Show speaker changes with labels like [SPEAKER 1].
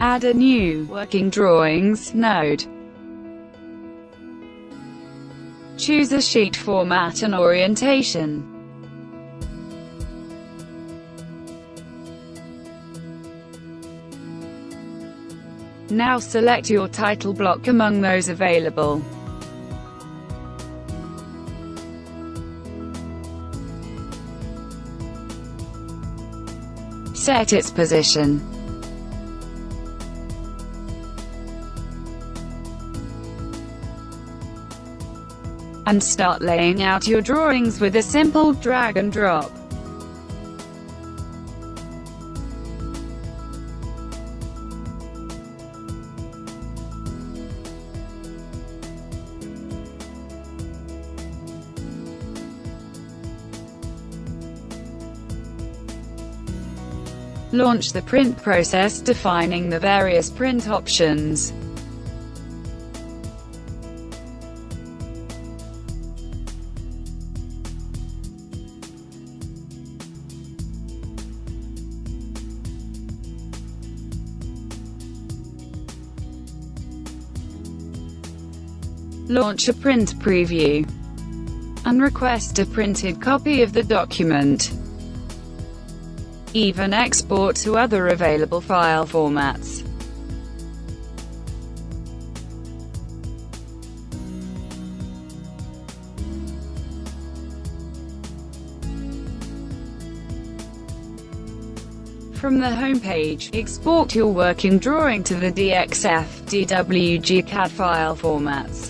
[SPEAKER 1] Add a new Working Drawings node. Choose a sheet format and orientation. Now select your title block among those available. Set its position. And start laying out your drawings with a simple drag and drop. Launch the print process, defining the various print options. Launch a print preview, and request a printed copy of the document. Even export to other available file formats. From the home page, export your working drawing to the DXF, DWG CAD file formats.